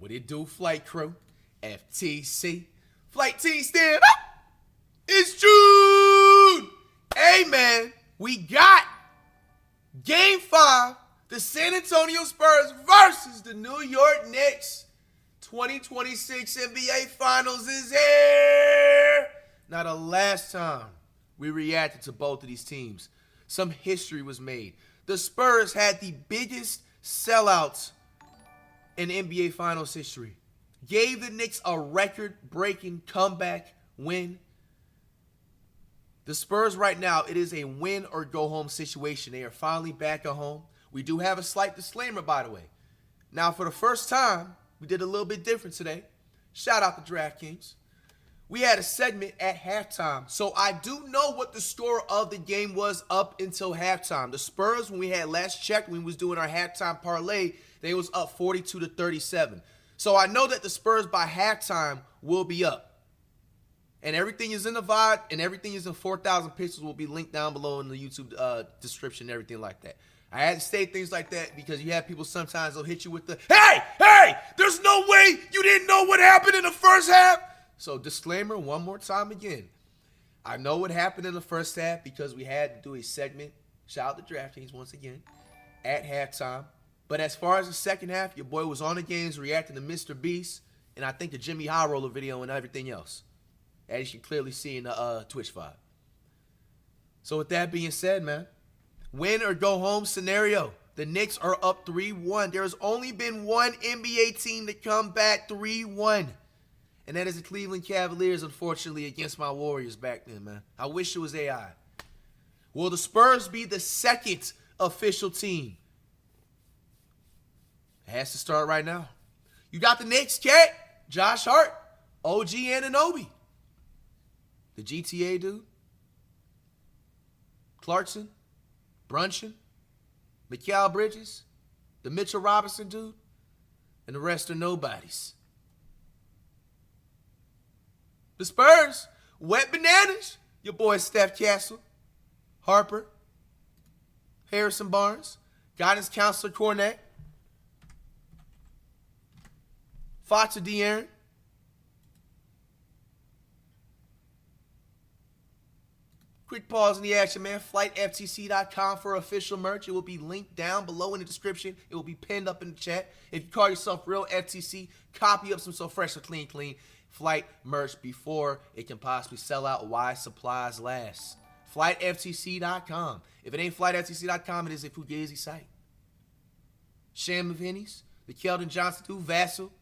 What it do, flight crew? FTC. Flight team stand up. It's June. Hey, man. We got Game 5. The San Antonio Spurs versus the New York Knicks. 2026 NBA Finals is here. Now, the last time we reacted to both of these teams, some history was made. The Spurs had the biggest sellouts in NBA Finals history. Gave the Knicks a record-breaking comeback win. The Spurs right now, it is a win-or-go-home situation. They are finally back at home. We do have a slight disclaimer, by the way. Now, for the first time, we did a little bit different today. Shout out to DraftKings. We had a segment at halftime, so I do know what the score of the game was up until halftime. The Spurs, when we had last checked, when we was doing our halftime parlay, they was up 42-37. So I know that the Spurs by halftime will be up. And everything is in the VOD, and everything is in 4,000 pixels will be linked down below in the YouTube description and everything like that. I had to say things like that because you have people sometimes they'll hit you with the, hey, there's no way you didn't know what happened in the first half. So disclaimer one more time again. I know what happened in the first half because we had to do a segment, shout out to DraftKings once again, at halftime. But as far as the second half, your boy was on the games reacting to Mr. Beast and I think the Jimmy High Roller video and everything else, as you can clearly see in the Twitch VOD. So with that being said, man, win or go home scenario. The Knicks are up 3-1. There's only been one NBA team to come back 3-1. And that is the Cleveland Cavaliers, unfortunately, against my Warriors back then, man. I wish it was AI. Will the Spurs be the second official team? It has to start right now. You got the Knicks, Cat, Josh Hart, OG Anunoby, the GTA dude, Clarkson, Brunson, Mikal Bridges, the Mitchell Robinson dude, and the rest are nobodies. The Spurs, wet bananas. Your boy Steph Castle, Harper, Harrison Barnes, guidance counselor Cornette, Fox or De'Aaron. Quick pause in the action, man. FlightFTC.com for official merch. It will be linked down below in the description. It will be pinned up in the chat. If you call yourself real FTC, copy up some so fresh or clean Flight merch before it can possibly sell out while supplies last. FlightFTC.com. If it ain't FlightFTC.com, it is a Fugazi site. Sham of Hennies, the Keldon Johnson dude, Vassal.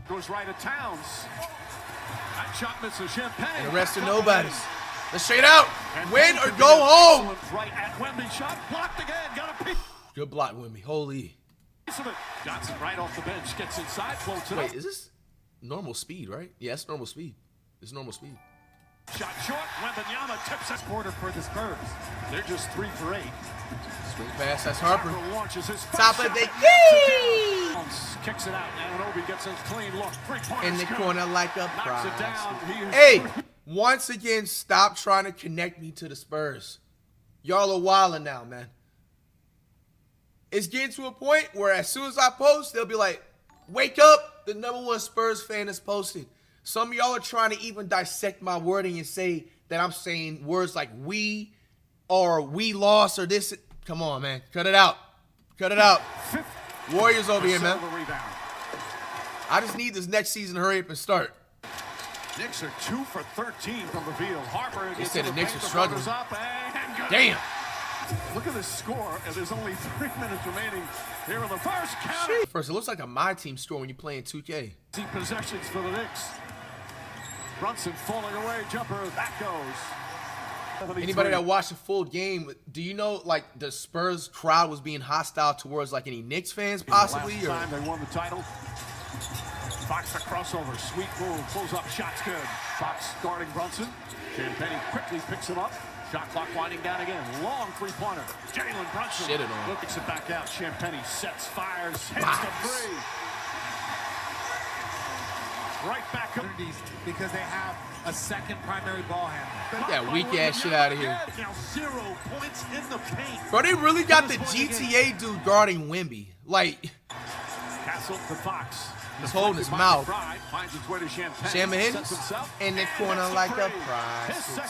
Goes right at Towns. That shot misses Champagne. And the rest are nobodies. Let's straight out. Win or go home. Right at Wemby. Shot blocked again. Got a piece. Good block, Wemby. Holy. Johnson right off the bench. Gets inside. Floats it up. Wait, is this normal speed, right? Yeah, it's normal speed. It's normal speed. Shot short. Wembanyama tips this quarter for the Spurs. They're just 3 for 8. Swing pass. That's Harper. Launches his top of the key. Kicks it out. Anunoby gets a clean look. In the corner like a prize. Hey, once again, stop trying to connect me to the Spurs. Y'all are wilding now, man. It's getting to a point where as soon as I post, they'll be like, wake up, the #1 Spurs fan is posted. Some of y'all are trying to even dissect my wording and say that I'm saying words like we or we lost or this. Come on, man. Cut it out. Cut it out. Warriors over here, man. I just need this next season to hurry up and start. Knicks are 2 for 13 from the field. Harper. They said the Knicks are struggling. Damn. Look at this score, and there's only 3 minutes remaining here in the first counter. First, it looks like a My Team score when you're playing 2K. Possessions for the Knicks. Brunson falling away, jumper, that goes. Anybody that watched the full game, do you know, like, the Spurs crowd was being hostile towards, like, any Knicks fans, possibly? Last time they won the title. Fox the crossover, sweet move, pulls up, shot's good. Fox guarding Brunson. Champagne quickly picks him up. Shot clock winding down again. Long three-pointer. Jalen Brunson looks it back out. Champagne sets, fires, hits the three. Right back up. Because they have a second primary ball handler. Get that weak ass shit out of here. Now 0 points in the paint. Bro, they really got the GTA dude guarding Wemby. Like, Castle to Fox. he's holding his mouth. Finds his way to Champagne. Champagne in the corner like a prize.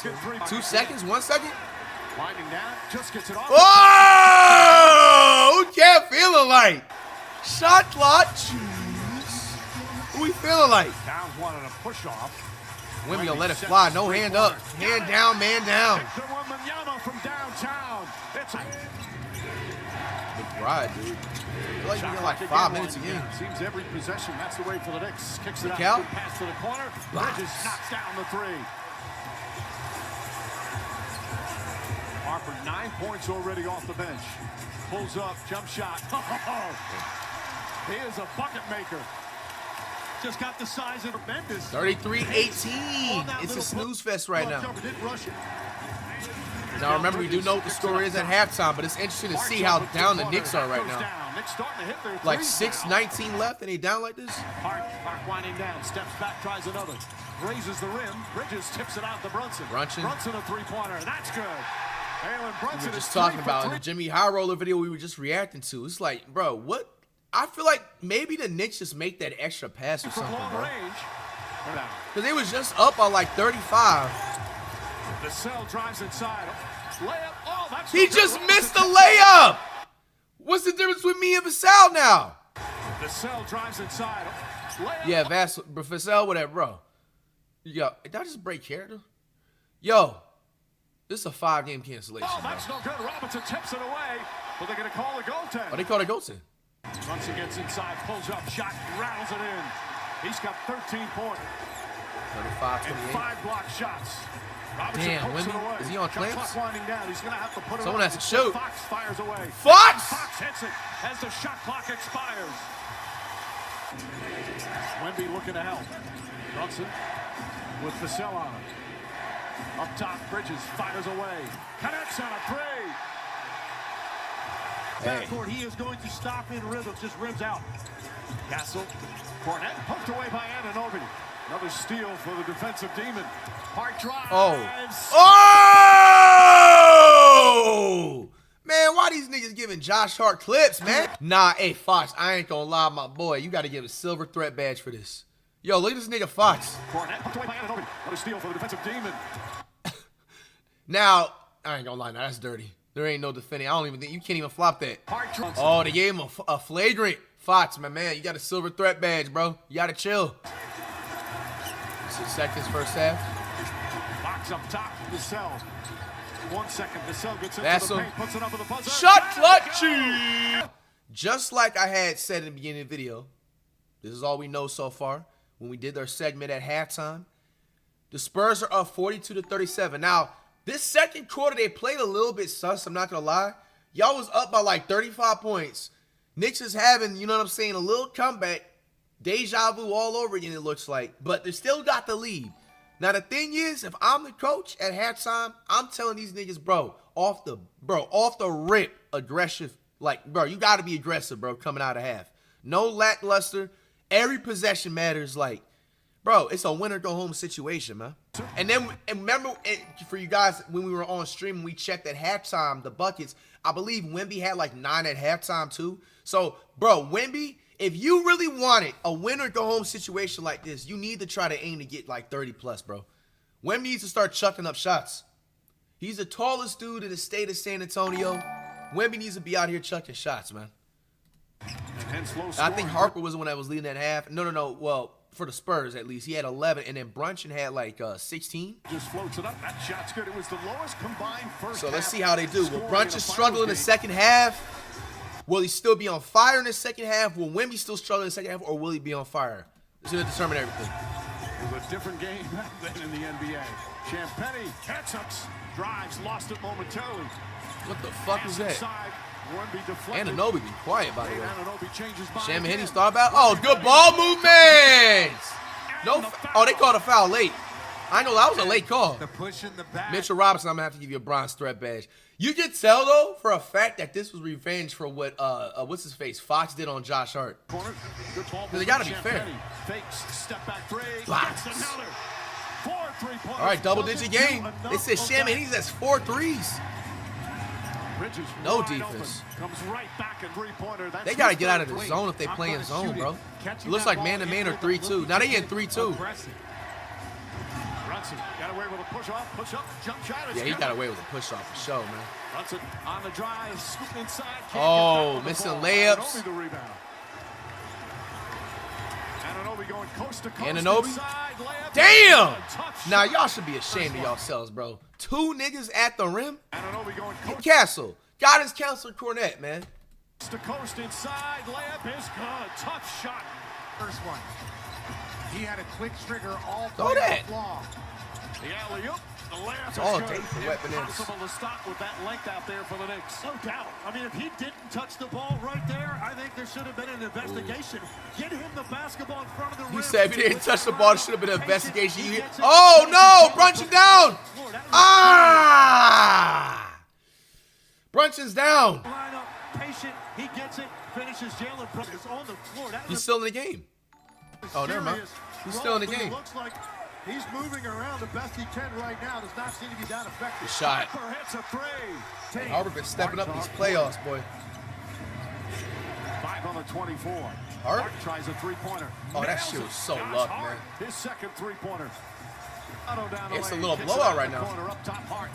2 seconds, 1 second. Winding down, just gets it off. Oh, who can't feeling like? Shot clock choose. Who we feeling like? Downs wanted a push off. Wemby gonna let it fly. No hand up. Hand down, man down. Victor Wembanyama from downtown. It's McBride, dude. I feel like we got like 5 minutes again. Seems every possession, that's the way for the Knicks. Kicks it out. Cal? Pass to the corner. Bridges knocks down the 3. Harper 9 points already off the bench. Pulls up, jump shot. He is a bucket maker. Just got the size of tremendous. 33-18. It's a snooze fest right now. Didn't rush it. Now remember, we do know what the score is at halftime, but it's interesting to see how down the Knicks are right now. Knicks starting to hit their Like threes 6:19 left, and they down like this. Hart winding down, steps back, tries another. Raises the rim. Bridges tips it out to Brunson. Brunson a three-pointer. That's good. Jalen Brunson We were just talking about in the Jimmy High Roller video we were just reacting to. It's like, bro, what? I feel like maybe the Knicks just make that extra pass or something, bro. Because they was just up by like 35. The cell drives inside. Layup. Oh, that's He just missed the layup. What's the difference with me and Vassell now? The cell drives inside. Layup. Yeah, Vassell, whatever, bro. Yo, did I just break character? Yo, this is a 5-game cancellation. Oh, that's no good. Robinson tips it away. But they're going to call a goaltend. Oh, they called a goaltend. Brunson gets inside, pulls up, shot, rattles it in. He's got 13 points. 35-28. And 5 block shots. Robinson Damn, pokes it away. Wemby, is he on clamps? Clock winding down. He's going to have to put it Someone away. has to shoot. Fox fires away. Fox! Fox hits it as the shot clock expires. Wemby looking to help. Brunson with Vassell on him. Up top, Bridges fires away. Connects on a 3. Backcourt, he is going to stop in rhythm, just rims out. Castle, Cornette poked away by Anunoby. Another steal for the defensive demon. Hart drives. Oh! Man, why these niggas giving Josh Hart clips, man? Nah, hey, Fox, I ain't gonna lie, my boy. You gotta give a silver threat badge for this. Yo, look at this nigga Fox. Cornette poked away by Anunoby. Another steal for the defensive demon. Now, I ain't gonna lie, now that's dirty. There ain't no defending. I don't even think you can't even flop that. Oh, they gave him a flagrant. Fox, my man, you got a silver threat badge, bro. You gotta chill. 6 seconds first half. Fox up top, Vassell. 1 second, Vassell gets into That's the paint, puts it up with the buzzer. Shot clutchy. Just like I had said in the beginning of the video, this is all we know so far. When we did our segment at halftime, the Spurs are up 42-37. Now, this second quarter, they played a little bit sus, I'm not going to lie. Y'all was up by like 35 points. Knicks is having, you know what I'm saying, a little comeback. Deja vu all over again, it looks like. But they still got the lead. Now, the thing is, if I'm the coach at halftime, I'm telling these niggas, bro, off the rip, aggressive. Like, bro, you got to be aggressive, bro, coming out of half. No lackluster. Every possession matters, like. Bro, it's a winner-go-home situation, man. And remember, for you guys, when we were on stream, we checked at halftime, the buckets. I believe Wemby had like 9 at halftime, too. So, bro, Wemby, if you really wanted a winner-go-home situation like this, you need to try to aim to get like 30+, bro. Wemby needs to start chucking up shots. He's the tallest dude in the state of San Antonio. Wemby needs to be out here chucking shots, man. I think Harper was the one that was leading that half. No. Well, for the Spurs, at least. He had 11, and then Brunson had like 16. Just floats it up. That shot's good. It was the lowest combined first So let's half see how they do. Will Brunson scoring struggle in the second half? Will he still be on fire in the second half? Will Wemby still struggle in the second half, or will he be on fire? It's going to determine everything. It was a different game than in the NBA. Champagne, catch-ups, drives, lost it momentarily. What the fuck was that? Anunoby be quiet, by the way. Champagne thought about. Oh, good ball movements. No. Oh, they called a foul late. I know that was a late call. The push in the back. Mitchell Robinson, I'm going to have to give you a bronze threat badge. You can tell though for a fact that this was revenge for what what's his face Fox did on Josh Hart. Corner. Good ball. They gotta be fair. Fakes, step back three. Blocks. Gets another. 4 3-pointers. All right, double-digit game. They said Champagnes has 4 threes. Bridges No wide defense. open. Comes right back and 3-pointer. That's They gotta his get out of third the three. zone if they I'm play in gonna zone, shoot it. bro. Catching It looks that like ball man-to-man or in 3-2. Now they in 3-2. aggressive. Brunson got away with a push up, jump shot. It's Yeah, he good. got away with a push-off for sure, man. Brunson on the drive, scooping inside. Can't Oh, get back with the missing ball. layups. Anunoby the rebound. Anunoby going coast to coast. Anunoby? Inside, layup. Damn! Touch Now shot. y'all should be ashamed of yourselves, bro. 2 niggas at the rim? Anunoby going coast Castle. Guidance counselor Cornette, man. to coast inside. Layup is good. Tough shot. First one. He had a quick trigger all Throw play that. long. The alley-oop. The layup It's is all good. day for Wet Bananas. Impossible to stop with that length out there for the Knicks. No doubt. I mean, if he didn't touch the ball right there, I think there should have been an investigation. Get him the basketball in front of the rim. You said if he didn't touch the ball, it should have been an investigation. You oh, no! Brunson's down! Ah! Brunson's down. Line up, patient. He gets it. Finishes. Jalen Brooks is on the floor. That He's was still in the game. Oh, never mind. He's still in the But game. It looks like he's moving around the best he can right now. Does not seem to be that effective. Shot. Harper hits a three. Harper been stepping up these playoffs, boy. 5 on the 24. Hart? Hart tries a three-pointer. Oh, that Nails shit it. was so Josh luck, Hart, man. His second three-pointer. Otto down the It's a lane, little kicks it blowout out right the now. corner, up top, Hart.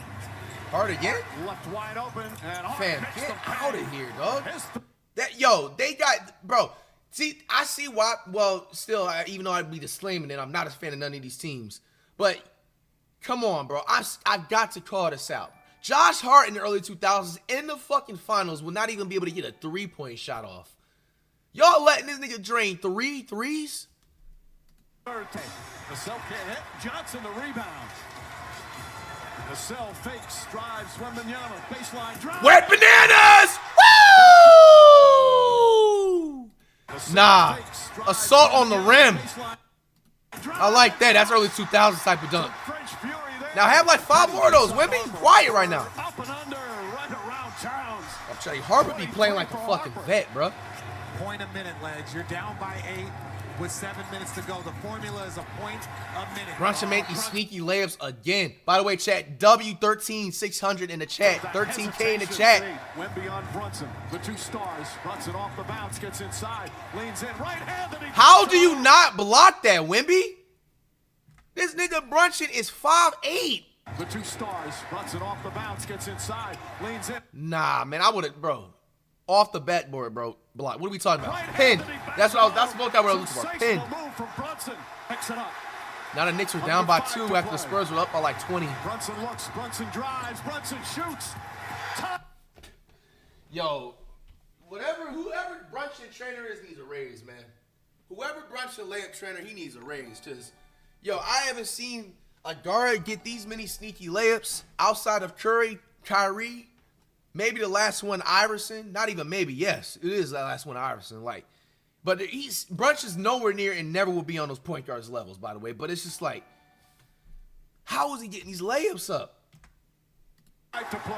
Hard again? Left wide open, and Hart Fam, makes get the out pay. of here, dog. His That they got, bro. See, I see why. Well, still, even though I'd be disclaiming it, I'm not a fan of none of these teams. But come on, bro. I've got to call this out. Josh Hart in the early 2000s in the fucking finals will not even be able to get a 3-point shot off. Y'all letting this nigga drain 3 threes? third take. Vassell can't hit. Johnson the rebound. Vassell fakes, drives, Wembanyama, baseline drive. Wet Bananas! Woo! Vassell Nah, fakes, drives, assault on the Wembanyama, rim. baseline drive. I like that. That's early 2000s type of dunk. French Fury there. Now have like 5 more of those. Women, quiet right now. Up and under, right around Towns. I'm telling you, Harper be playing like a fucking vet, bro. Point a minute, legs. You're down by 8 with 7 minutes to go. The formula is a point a minute. Brunson make these sneaky layups again. By the way, chat, W13600 in the chat, 13K in the chat. Wemby on Brunson. The 2 stars. Brunson off the bounce, gets inside, leans in, right-handed. How do you not block that, Wemby? This nigga Brunson is 5'8". The 2 stars. Brunson off the bounce, gets inside, leans in. Nah, man, I would've, bro. Off the backboard, bro. Block. What are we talking about? Pin. That's what that's what I was looking for. Pin. Move from Brunson. Picks it up. Now the Knicks were down by 2 after the Spurs were up by like 20. Brunson looks, Brunson drives, Brunson shoots. Yo, whoever Brunson trainer is needs a raise, man. Whoever Brunson layup trainer, he needs a raise. Cause, yo, I haven't seen a guard get these many sneaky layups outside of Curry, Kyrie. Maybe the last one, Iverson. Not even maybe. Yes, it is the last one, Iverson. Like, but Brunson's nowhere near and never will be on those point guards levels, by the way. But it's just like, how is he getting these layups up? Right to play.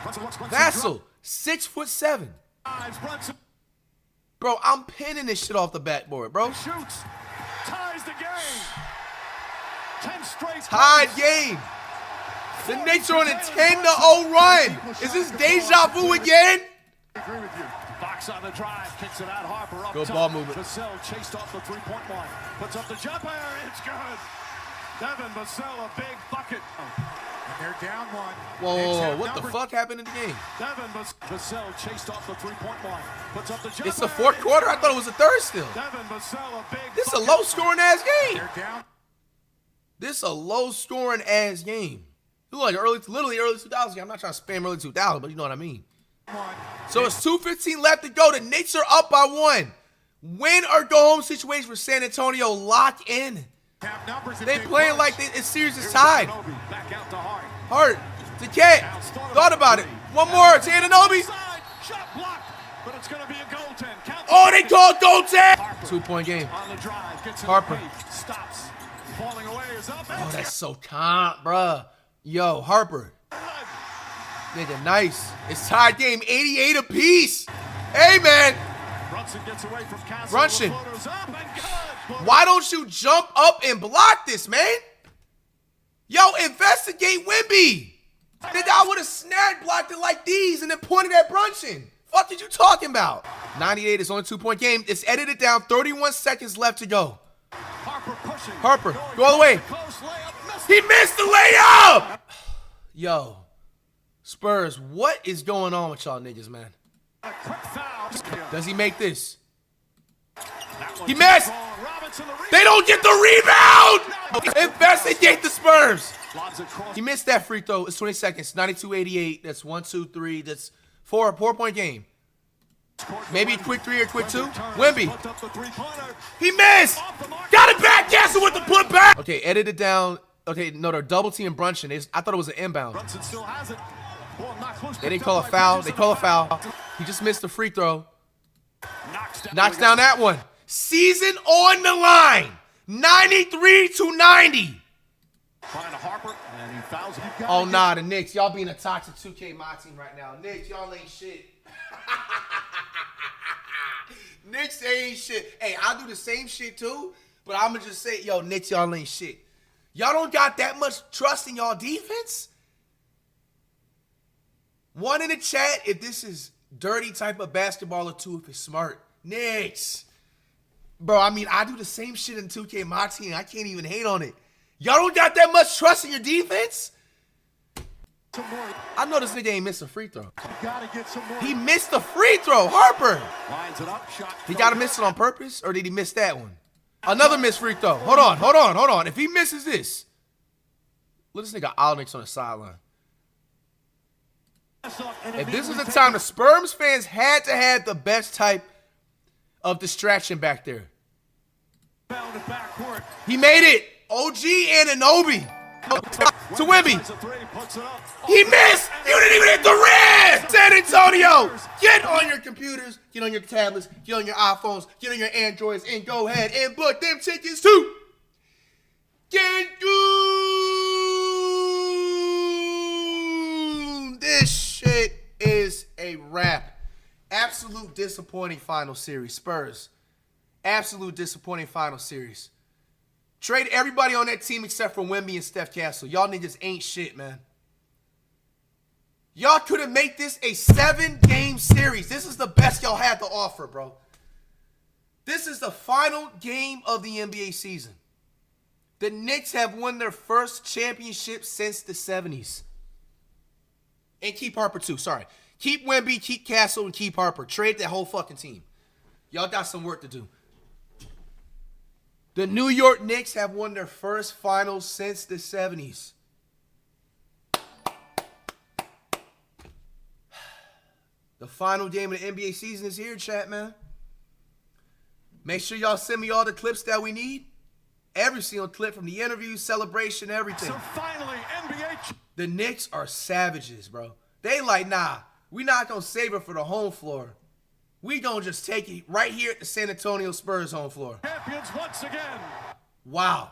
Brunson looks, Brunson Vassell, 6'7". drives, Brunson Bro, I'm pinning this shit off the backboard, bro. shoots. Ties the game. 10 straight. Tied points. game. The Knicks are on a 10-0 run. Is this deja vu again? I agree with you. Fox on the drive, kicks it out. Harper up Good top. ball movement. Vassell chased off the 3-point line. Puts up the jumper. It's good. Devin Vassell, a big bucket. And they're down 1. Whoa, Knicks have what the number- fuck happened in the game? Devin Vassell chased off the 3-point line. Puts up the jumper. It's the 4th quarter? I thought it was the 3rd still. Devin Vassell, a big This is a bucket. low-scoring ass game. They're down. This is a low-scoring ass game. Look like literally early 2000s game. I'm not trying to spam early 2000s, but you know what I mean. 1. So it's 2:15 left to go. The Knicks are up by 1. Win or go home situation for San Antonio. Lock in. Have numbers if They playing push. like this series is Here's tied. Anunoby, back out to Hart. Hart, the cat, thought about it. One more, to Anunoby. Inside, shot blocked, but it's going to be a goaltend. Count Oh, they called goaltend. Harper 2-point game. on the drive, gets in Harper. the paint, stops, falling away is up. Oh, that's so calm, bruh. Yo, Harper. Nigga, nice. It's tied game, 88 apiece. Hey, man. Brunson gets away from Castle. Brunson. The floater's up and good. Why don't you jump up and block this, man? Yo, investigate Wemby. Nigga, I would have snag blocked it like these and then pointed at Brunson. Fuck did you talking about? 98 is only 2-point game. It's edited down. 31 seconds left to go. Harper pushing. Harper, go all the way. He missed the layup. Yo, Spurs, what is going on with y'all niggas, man? A quick foul. Does he make this? He missed. They don't get the rebound. Investigate the Spurs. He missed that free throw. It's 20 seconds. 92-88. That's 1, 2, 3. That's 4-point game. Maybe a quick 3 or quick 2. Wemby. He missed. Got it back. Castle with the putback. Okay, edit it down. Okay, no, they're double team Brunson. I thought it was an inbound. Brunson still has it. They didn't call a foul. They call a foul. He just missed the free throw. Knocks down that one. Season on the line. 93-90. Trying to Harper, and he fouls him. Oh, nah, the Knicks. Y'all being a toxic 2K my team right now. Knicks, y'all ain't shit. Knicks ain't shit. Hey, I do the same shit too, but I'm going to just say, yo, Knicks, y'all ain't shit. Y'all don't got that much trust in y'all defense? One in the chat if this is dirty type of basketball, or two if it's smart. Knicks. Bro, I mean, I do the same shit in 2K my team. I can't even hate on it. Y'all don't got that much trust in your defense? I know this nigga ain't missed a free throw. He missed the free throw, Harper. Lines it up, shot. He got to miss it on purpose, or did he miss that one? Another missed free throw. Hold on. If he misses this, look at this nigga Alex on the sideline. If this was the time, the Spurs fans had to have the best type of distraction back there. He made it. OG Anunoby to Wemby. He missed. You didn't even hit the rim. San Antonio, get on your computers, get on your tablets, get on your iPhones, get on your Androids, and go ahead and book them tickets too. Cancun. This shit is a wrap. Absolute disappointing final series, Spurs. Absolute disappointing final series. Trade everybody on that team except for Wemby and Steph Castle. Y'all niggas ain't shit, man. Y'all couldn't make this a 7-game series. This is the best y'all had to offer, bro. This is the final game of the NBA season. The Knicks have won their first championship since the 70s. And keep Harper too, sorry. Keep Wemby, keep Castle, and keep Harper. Trade that whole fucking team. Y'all got some work to do. The New York Knicks have won their first finals since the 70s. The final game of the NBA season is here, chat, man. Make sure y'all send me all the clips that we need. Every single clip from the interview, celebration, everything. So finally, NBA. The Knicks are savages, bro. They like, nah, we not going to save it for the home floor. We gonna just take it right here at the San Antonio Spurs home floor. Champions once again. Wow.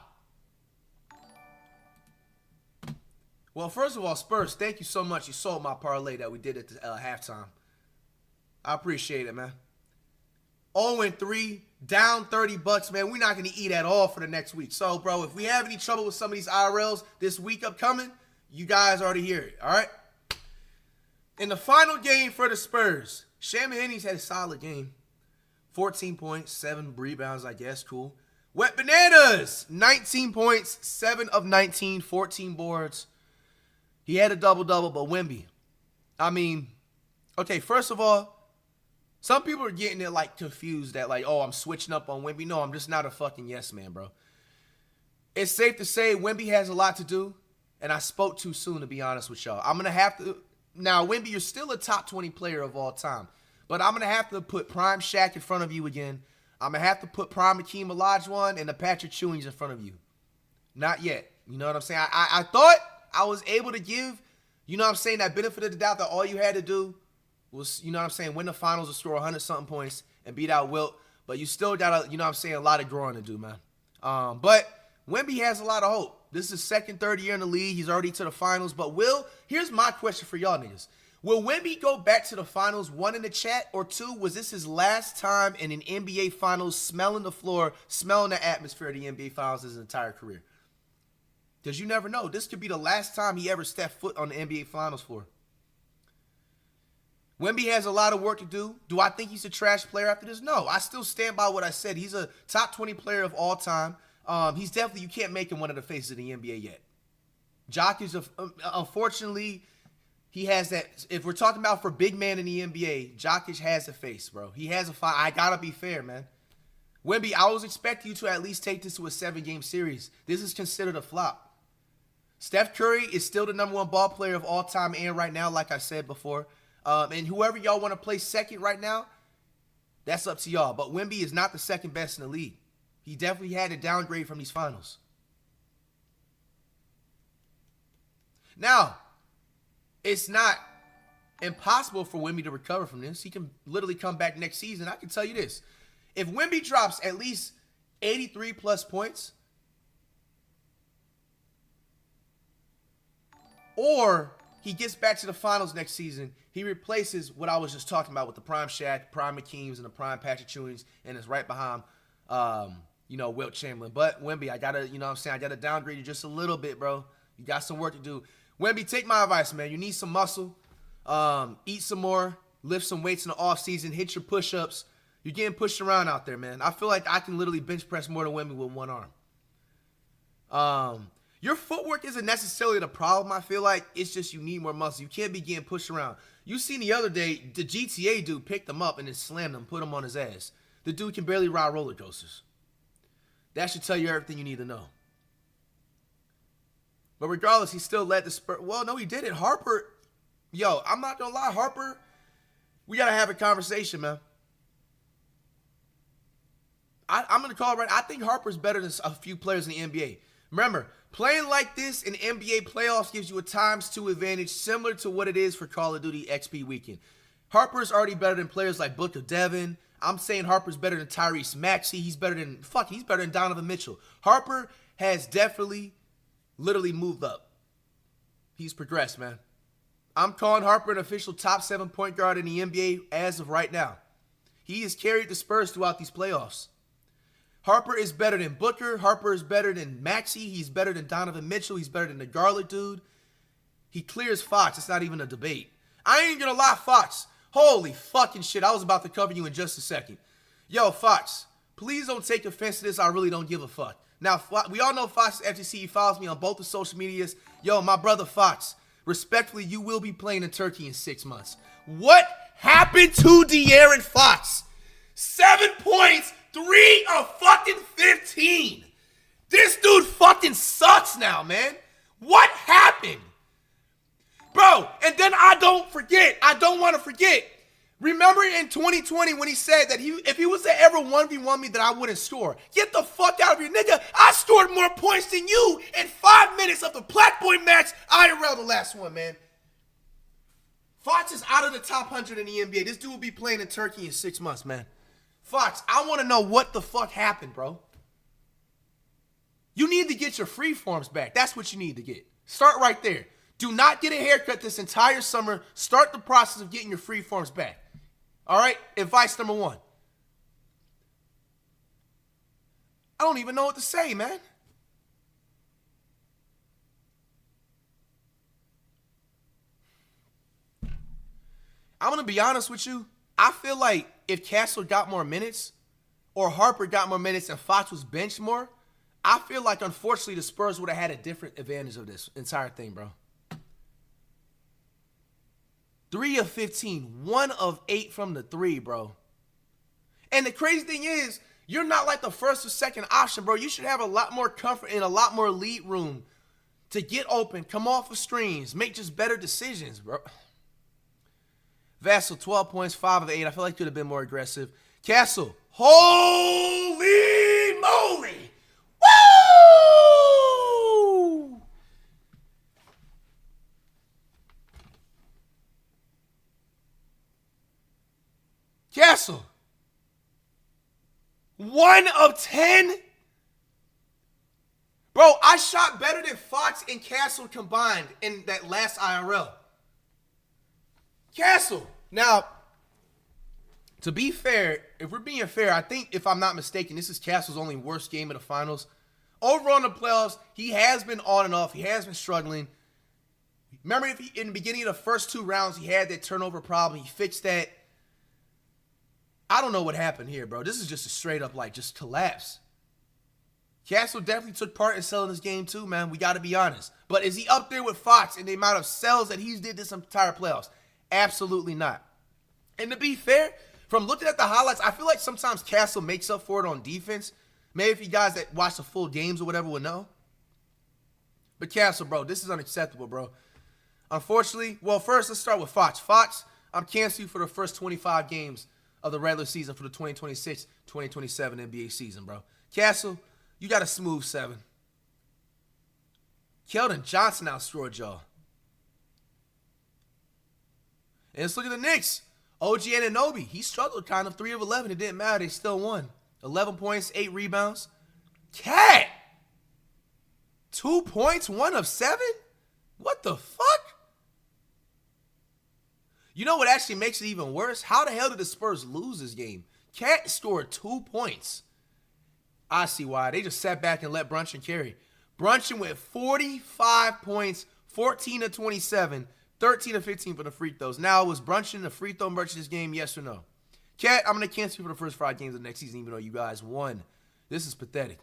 Well, first of all, Spurs, thank you so much. You sold my parlay that we did at the halftime. I appreciate it, man. 0-3, down $30, man. We're not gonna eat at all for the next week. So, bro, if we have any trouble with some of these IRLs this week upcoming, you guys already hear it, all right? In the final game for the Spurs, Sham Henny's had a solid game. 14 points, 7 rebounds, I guess. Cool. Wet Bananas, 19 points, 7 of 19, 14 boards. He had a double-double, but Wemby. I mean, okay, first of all, some people are getting it, like, confused that, like, oh, I'm switching up on Wemby. No, I'm just not a fucking yes man, bro. It's safe to say Wemby has a lot to do, and I spoke too soon, to be honest with y'all. I'm going to have to... Now, Wemby, you're still a top 20 player of all time. But I'm going to have to put Prime Shaq in front of you again. I'm going to have to put Prime Hakeem Olajuwon and the Patrick Ewings in front of you. Not yet. You know what I'm saying? I thought I was able to give, you know what I'm saying, that benefit of the doubt that all you had to do was, you know what I'm saying, win the finals and score 100-something points and beat out Wilt. But you still got, you know what I'm saying, a lot of growing to do, man. But Wemby has a lot of hope. This is his second, third year in the league. He's already to the finals. But here's my question for y'all niggas. Will Wemby go back to the finals, one in the chat, or two, was this his last time in an NBA finals, smelling the floor, smelling the atmosphere of the NBA finals his entire career? Because you never know. This could be the last time he ever stepped foot on the NBA finals floor. Wemby has a lot of work to do. Do I think he's a trash player after this? No. I still stand by what I said. He's a top 20 player of all time. He's definitely, you can't make him one of the faces of the NBA yet. Jock is, unfortunately, he has that. If we're talking about for big man in the NBA, Jokic has a face, bro. He has a fight. I gotta be fair, man. Wemby, I was expecting you to at least take this to a 7-game series. This is considered a flop. Steph Curry is still the #1 ball player of all time and right now, like I said before. And whoever y'all want to play second right now, that's up to y'all. But Wemby is not the second best in the league. He definitely had to downgrade from these finals. Now, it's not impossible for Wemby to recover from this. He can literally come back next season. I can tell you this. If Wemby drops at least 83 plus points, or he gets back to the finals next season, he replaces what I was just talking about with the prime Shaq, prime McKeems, and the prime Patrick Ewings, and is right behind, Wilt Chamberlain. But Wemby, I gotta, I gotta downgrade you just a little bit, bro. You got some work to do. Wemby, take my advice, man. You need some muscle. Eat some more. Lift some weights in the offseason. Hit your push-ups. You're getting pushed around out there, man. I feel like I can literally bench press more than Wemby with one arm. Your footwork isn't necessarily the problem, I feel like. It's just you need more muscle. You can't be getting pushed around. You seen the other day, the GTA dude picked him up and then slammed him, put him on his ass. The dude can barely ride roller coasters. That should tell you everything you need to know. But regardless, he still led the Spurs. Well, no, he didn't. Harper, I'm not going to lie. Harper, we got to have a conversation, man. I'm going to call it right. I think Harper's better than a few players in the NBA. Remember, playing like this in NBA playoffs gives you a ×2 advantage, similar to what it is for Call of Duty XP Weekend. Harper's already better than players like Booker Devin. I'm saying Harper's better than Tyrese Maxey. He's better than Donovan Mitchell. Harper has definitely literally moved up. He's progressed, man. I'm calling Harper an official top 7 point guard in the NBA as of right now. He has carried the Spurs throughout these playoffs. Harper is better than Booker. Harper is better than Maxey. He's better than Donovan Mitchell. He's better than the Garlic dude. He clears Fox. It's not even a debate. I ain't gonna lie, Fox. Holy fucking shit. I was about to cover you in just a second. Yo, Fox, please don't take offense to this. I really don't give a fuck. Now, we all know Fox FTC. He follows me on both the social medias. Yo, my brother Fox, respectfully, you will be playing in Turkey in 6 months. What happened to De'Aaron Fox? 7 points, 3 of fucking 15. This dude fucking sucks now, man. What happened? Bro, and then I don't want to forget. Remember in 2020 when he said that if he was to ever 1v1 me that I wouldn't score. Get the fuck out of here, nigga. I scored more points than you in 5 minutes of the Black Boy match IRL, the last one, man. Fox is out of the top 100 in the NBA. This dude will be playing in Turkey in 6 months, man. Fox, I want to know what the fuck happened, bro. You need to get your free forms back. That's what you need to get. Start right there. Do not get a haircut this entire summer. Start the process of getting your free forms back. All right? Advice number 1. I don't even know what to say, man. I'm going to be honest with you. I feel like if Castle got more minutes or Harper got more minutes and Fox was benched more, I feel like, unfortunately, the Spurs would have had a different advantage of this entire thing, bro. 3 of 15, 1 of 8 from the 3, bro. And the crazy thing is, you're not like the first or second option, bro. You should have a lot more comfort and a lot more lead room to get open, come off of screens, make just better decisions, bro. Vassell, 12 points, 5 of 8. I feel like could have been more aggressive. Castle, holy moly! Woo! Castle, 1 of 10? Bro, I shot better than Fox and Castle combined in that last IRL. Castle. Now, to be fair, if we're being fair, I think, if I'm not mistaken, this is Castle's only worst game of the finals. Overall in the playoffs, he has been on and off. He has been struggling. Remember, in the beginning of the first 2 rounds, he had that turnover problem. He fixed that. I don't know what happened here, bro. This is just a straight up, like, just collapse. Castle definitely took part in selling this game too, man. We got to be honest. But is he up there with Fox in the amount of sells that he's did this entire playoffs? Absolutely not. And to be fair, from looking at the highlights, I feel like sometimes Castle makes up for it on defense. Maybe if you guys that watch the full games or whatever would know. But Castle, bro, this is unacceptable, bro. Unfortunately, well, first, let's start with Fox. Fox, I'm canceling you for the first 25 games of the regular season for the 2026-2027 NBA season, bro. Castle, you got a smooth 7. Keldon Johnson outscored y'all. And let's look at the Knicks. OG Anunoby, he struggled kind of 3 of 11. It didn't matter. They still won. 11 points, 8 rebounds. Cat, 2 points, 1 of 7? What the fuck? You know what actually makes it even worse? How the hell did the Spurs lose this game? Cat scored 2 points. I see why. They just sat back and let Brunson carry. Brunson went 45 points, 14 of 27, 13 of 15 for the free throws. Now, was Brunson the free throw merchant this game? Yes or no? Cat, I'm going to cancel you for the first 5 games of the next season, even though you guys won. This is pathetic.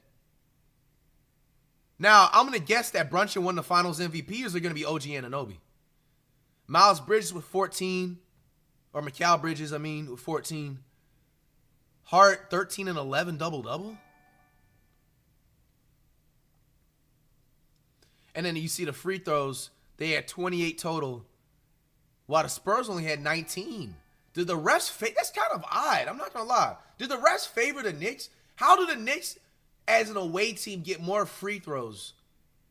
Now, I'm going to guess that Brunson won the finals MVP, or is it going to be OG Anunoby? Miles Bridges with 14, or Mikal Bridges, with 14. Hart, 13 and 11, double-double. And then you see the free throws, they had 28 total, while the Spurs only had 19. Did the refs that's kind of odd, I'm not going to lie. Did the refs favor the Knicks? How do the Knicks, as an away team, get more free throws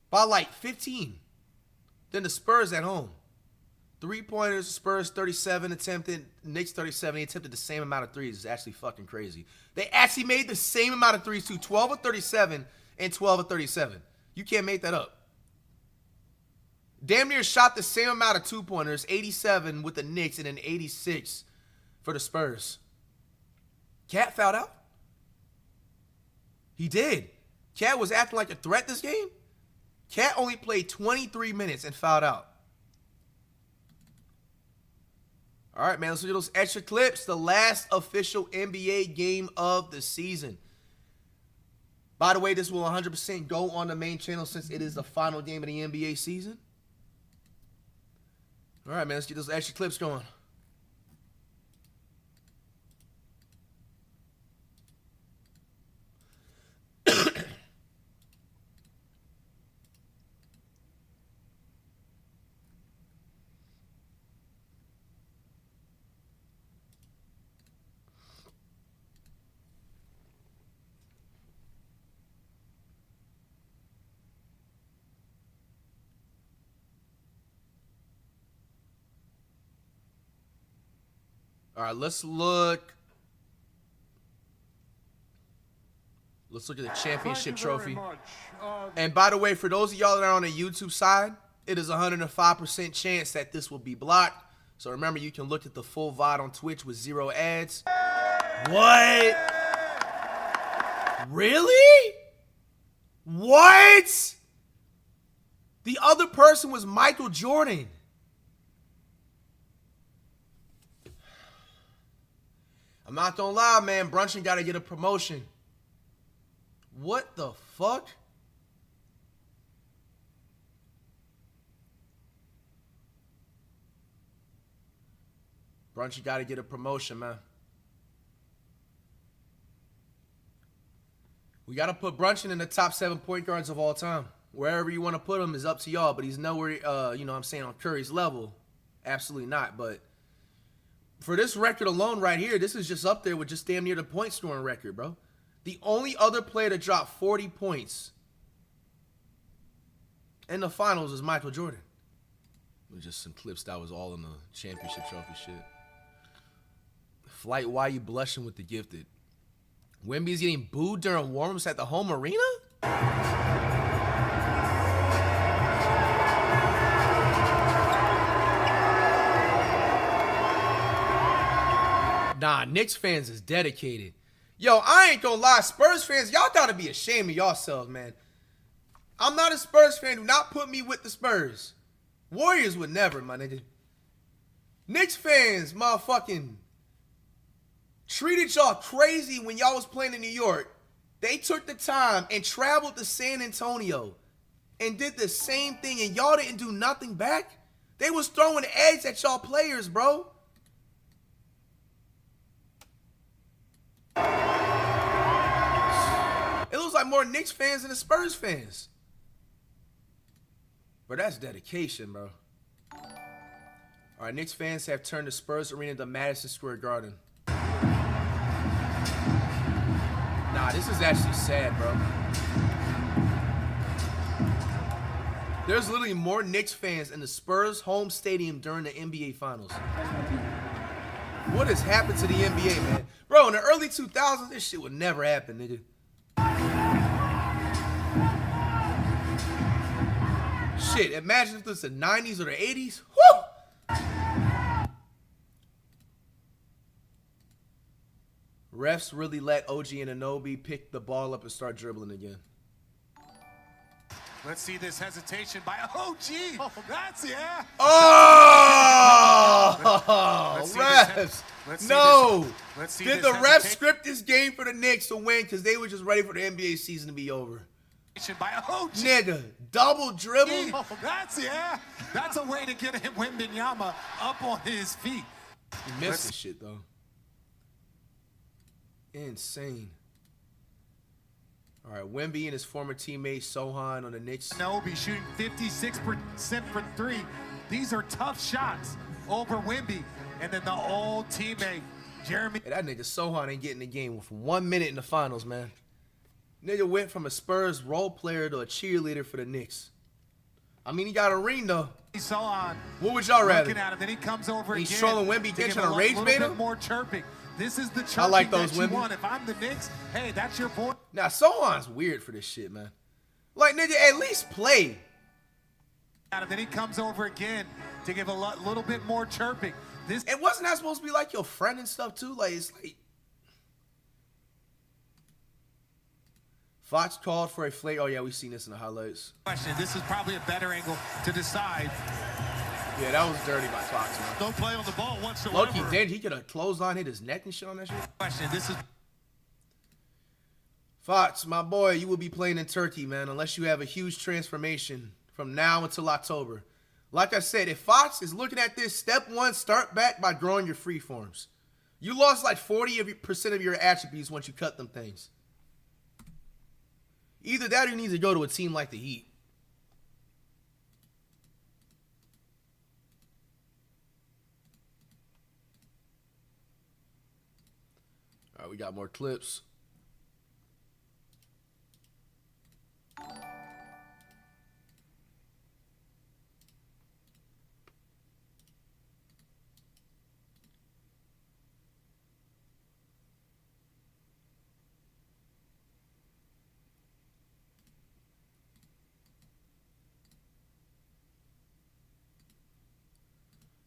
by like 15 than the Spurs at home? 3-pointers, Spurs 37 attempted, Knicks 37. They attempted the same amount of threes. It's actually fucking crazy. They actually made the same amount of threes too, 12 of 37 and 12 of 37. You can't make that up. Damn near shot the same amount of 2-pointers, 87 with the Knicks and then 86 for the Spurs. Cat fouled out? He did. Cat was acting like a threat this game. Cat only played 23 minutes and fouled out. All right, man, let's look at those extra clips. The last official NBA game of the season. By the way, this will 100% go on the main channel since it is the final game of the NBA season. All right, man, let's get those extra clips going. All right, let's look. Let's look at the championship trophy. And by the way, for those of y'all that are on the YouTube side, it is 105% chance that this will be blocked. So remember, you can look at the full VOD on Twitch with 0 ads. What? Really? What? The other person was Michael Jordan. I'm not gonna lie, man. Brunson got to get a promotion. What the fuck? Brunson got to get a promotion, man. We got to put Brunson in the top 7 point guards of all time. Wherever you want to put him is up to y'all, but he's nowhere, you know what I'm saying, on Curry's level. Absolutely not, but for this record alone right here, this is just up there with just damn near the point scoring record, bro. The only other player to drop 40 points in the finals is Michael Jordan. It was just some clips that was all in the championship trophy shit. Flight, why you blushing with the gifted? Wemby's getting booed during warm-ups at the home arena? Nah, Knicks fans is dedicated. Yo, I ain't gonna lie. Spurs fans, y'all gotta be ashamed of yourselves, man. I'm not a Spurs fan. Do not put me with the Spurs. Warriors would never, my nigga. Knicks fans, motherfucking treated y'all crazy when y'all was playing in New York. They took the time and traveled to San Antonio and did the same thing, and y'all didn't do nothing back? They was throwing eggs at y'all players, bro. It looks like more Knicks fans than the Spurs fans. Bro, that's dedication, bro. All right, Knicks fans have turned the Spurs Arena to Madison Square Garden. Nah, this is actually sad, bro. There's literally more Knicks fans in the Spurs home stadium during the NBA Finals. What has happened to the NBA, man? Bro, in the early 2000s, this shit would never happen, nigga. Shit, imagine if this was the 90s or the 80s. Woo! Refs really let OG Anunoby pick the ball up and start dribbling again. Let's see this hesitation by OG. Oh, that's yeah. Oh, refs. No. Did the refs script this game for the Knicks to win because they were just ready for the NBA season to be over? By OG. Nigga, double dribble. Oh, that's yeah. That's a way to get him Wembanyama up on his feet. He missed this shit though. Insane. All right, Wemby and his former teammate Sohan on the Knicks. Nobi shooting 56% for three. These are tough shots over Wemby. And then the old teammate, Jeremy. Hey, that nigga Sohan ain't getting the game for 1 minute in the finals, man. Nigga went from a Spurs role player to a cheerleader for the Knicks. I mean, he got a ring, though. Sohan. What would y'all rather? Looking at him, then he comes over He's again. trolling Wemby, catching a rage bait him? More chirping. This is the chirping I like those that you Wemby. want. If I'm the Knicks, hey, that's your boy. Now, Sohan's weird for this shit, man. Like, nigga, at least play. And then he comes over again to give a little bit more chirping. And wasn't that supposed to be like your friend and stuff, too? Like, it's like... Fox called for a flake. Oh, yeah, we've seen this in the highlights. This is probably a better angle to decide. Yeah, that was dirty by Fox, man. Don't play on the ball whatsoever. Loki did. He could have clothesline, hit his neck and shit on that shit. This is Fox, my boy, you will be playing in Turkey, man, unless you have a huge transformation from now until October. Like I said, if Fox is looking at this, step one, start back by growing your freeforms. You lost like 40% of your attributes once you cut them things. Either that or you need to go to a team like the Heat. All right, we got more clips.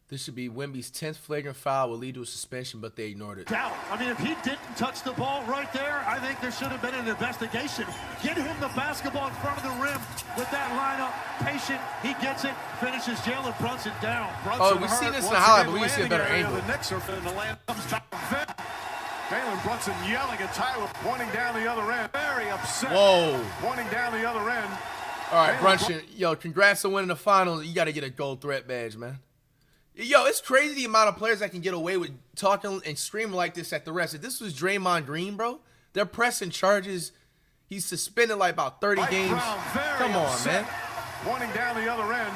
This should be Wemby's 10th flagrant foul, will lead to a suspension, but they ignored it. Doubt. I mean, if he didn't touch the ball right there, I think there should have been an investigation. Get him the basketball in front of the rim with that lineup. Patient, he gets it, finishes Jalen Brunson down. Brunson we've seen this in the highlight, but we can see a better angle. The Knicks are in the land. Jalen Brunson yelling at Tyler, pointing down the other end. Very upset. Whoa. Pointing down the other end. All right, Brunson, yo, congrats on winning the finals. You got to get a gold threat badge, man. Yo, it's crazy the amount of players that can get away with talking and screaming like this at the refs. If this was Draymond Green, bro, they're pressing charges. He's suspended like about 30 games. Come on, man. Pointing down the other end.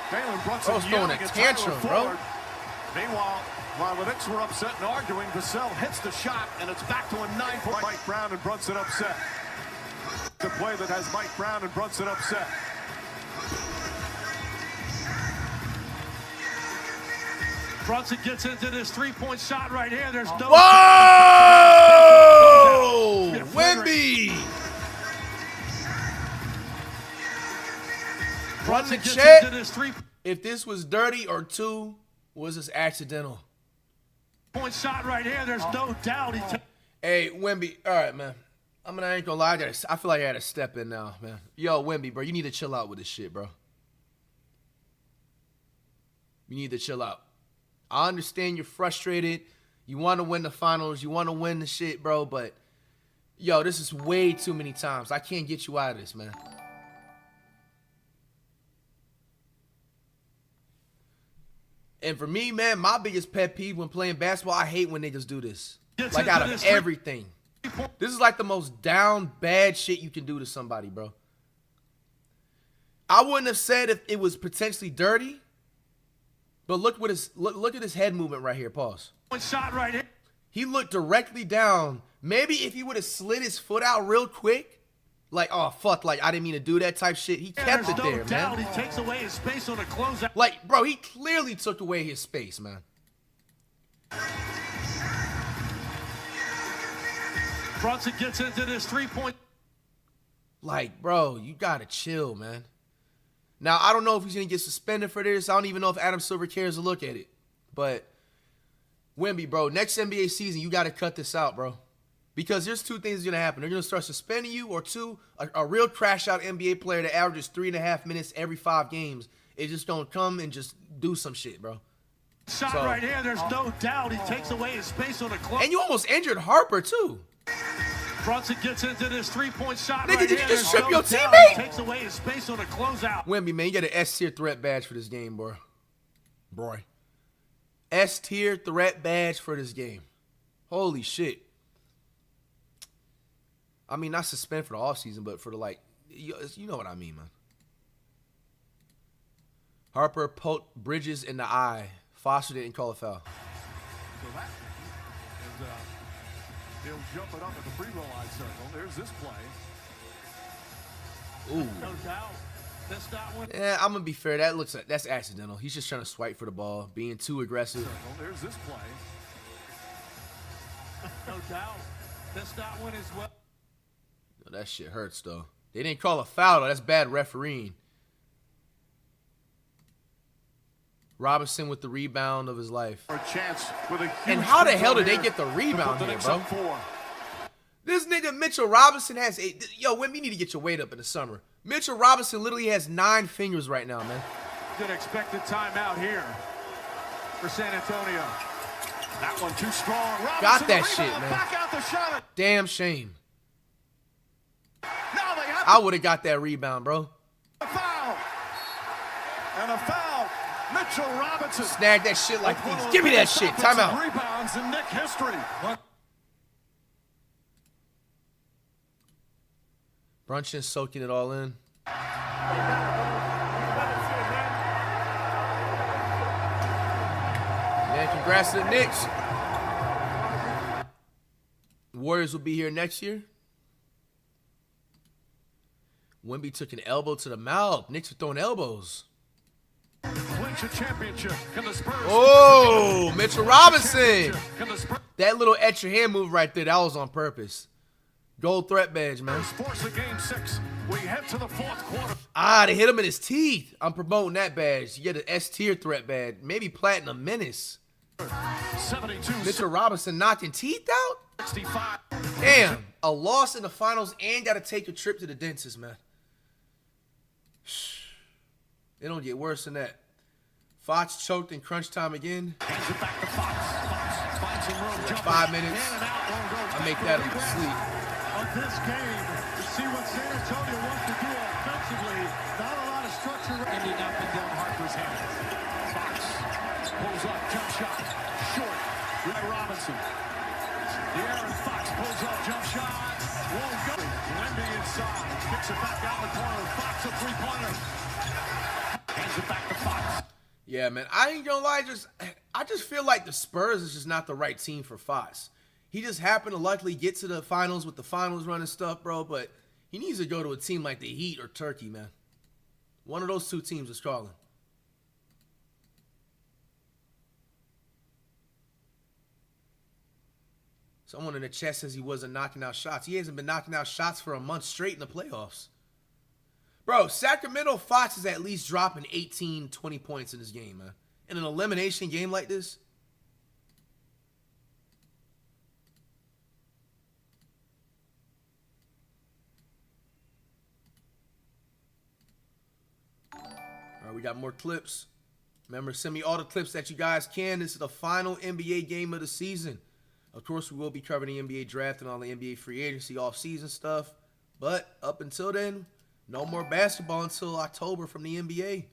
Jalen Brunson Bro's throwing a tantrum, bro. Meanwhile, while the Knicks were upset and arguing, Vassell hits the shot, and it's back to a 9-point. Mike Brown and Brunson upset. The play that has Mike Brown and Brunson upset. Brunson gets into this three-point shot right here. There's no... Whoa! Wemby! Run the check. If this was dirty or two, was this accidental? Point shot right here. There's no doubt. Hey, Wemby. All right, man. I ain't gonna lie. I feel like I had to step in now, man. Yo, Wemby, bro, you need to chill out with this shit, bro. You need to chill out. I understand you're frustrated. You want to win the finals. You want to win the shit, bro. But, yo, this is way too many times. I can't get you out of this, man. And for me, man, my biggest pet peeve when playing basketball, I hate when niggas do this. Like, out of everything. This is like the most down bad shit you can do to somebody, bro. I wouldn't have said if it was potentially dirty. But look at his head movement right here. Pause. One shot right here. He looked directly down. Maybe if he would have slid his foot out real quick, like, oh fuck, like I didn't mean to do that type shit. He kept it there, man. He takes away his space on a closeout. Like, bro, he clearly took away his space, man. Brunson gets into this 3-point. Like, bro, you gotta chill, man. Now, I don't know if he's gonna get suspended for this. I don't even know if Adam Silver cares to look at it. But, Wemby, bro, next NBA season, you gotta cut this out, bro. Because there's two things gonna happen. They're gonna start suspending you, or two, a real crash-out NBA player that averages 3.5 minutes every 5 games is just gonna come and just do some shit, bro. Shot right here, there's no doubt. He takes away his space on a close. And you almost injured Harper, too. Brunson gets into this 3-point shot. Nigga, right did here. you just There's strip no your doubt. teammate? He takes away his space on a closeout. Wemby, man, you got an S-tier threat badge for this game, bro. Boy. S-tier threat badge for this game. Holy shit. I mean, not suspend for the offseason, but for the, like, you know what I mean, man. Harper poked Bridges in the eye. Foster didn't call a foul. So that and he'll jump it up at the free throw line circle. There's this play. Ooh. No doubt. That's not one. Yeah, I'm gonna be fair. That's accidental. He's just trying to swipe for the ball, being too aggressive. There's this play. No doubt. That's not one as well. That shit hurts, though. They didn't call a foul, though. That's bad refereeing. Robinson with the rebound of his life. For a chance with a huge And how the hell did they here get the rebound to put the here, Knicks bro? up 4. This nigga Mitchell Robinson has yo, Wimby, you need to get your weight up in the summer. Mitchell Robinson literally has 9 fingers right now, man. Good expected timeout here for San Antonio. That one too strong. Robinson, Got that the shit, rebound, man. Back out the shot. Damn shame. Now they have I would have got that rebound, bro. a foul. And a foul. Mitchell Robinson. Snag that shit like these. Give me that shit. Timeout. Rebounds in Knick history. Brunson soaking it all in. Man, congrats to the Knicks. Warriors will be here next year. Wemby took an elbow to the mouth. Knicks are throwing elbows. Clinch a championship. Can the Spurs? Oh, Mitchell Robinson. Can the Spurs That little extra hand move right there, that was on purpose. Gold threat badge, man. force a game 6? We head to the 4th quarter. Ah, they hit him in his teeth. I'm promoting that badge. You get an S-tier threat badge. Maybe Platinum Menace. 72. Mitchell Robinson knocking teeth out? 65. Damn. A loss in the finals and got to take a trip to the dentist, man. It don't get worse than that. Fox choked in crunch time again. Hands it back to Fox. Fox finds some room. Jumper. 5 minutes. In and out. Won't go. I make that a sleep. Of this game, to see what San Antonio wants to do offensively. Not a lot of structure. Ending up in Dylan Harper's hands. Fox pulls up. Jump shot. Short. Ray Robinson. The Aaron Fox pulls up. Jump shot. Won't go. Wemby inside. Kicks it back out the corner. Fox a three-pointer. Hands it back to Fox. Yeah, man. I ain't gonna lie. I just feel like the Spurs is just not the right team for Fox. He just happened to luckily get to the finals with the finals run and stuff, bro. But he needs to go to a team like the Heat or Turkey, man. One of those two teams is calling. Someone in the chat says he wasn't knocking out shots. He hasn't been knocking out shots for a month straight in the playoffs. Bro, Sacramento Fox is at least dropping 18, 20 points in this game, man. In an elimination game like this. All right, we got more clips. Remember, send me all the clips that you guys can. This is the final NBA game of the season. Of course, we will be covering the NBA draft and all the NBA free agency off-season stuff. But up until then, no more basketball until October from the NBA.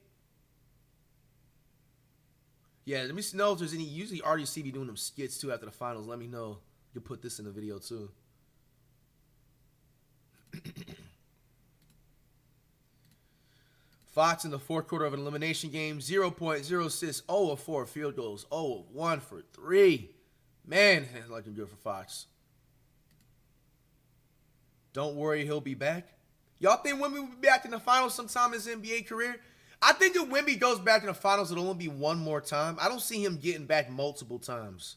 Yeah, let me know if there's any. Usually RDC be doing them skits too after the finals. Let me know. You can put this in the video too. Fox in the fourth quarter of an elimination game, 0.06, 0 of 4 field goals, 0 of 1 for 3. Man, it's looking good for Fox. Don't worry, he'll be back. Y'all think Wemby will be back in the finals sometime in his NBA career? I think if Wemby goes back in the finals, it'll only be one more time. I don't see him getting back multiple times.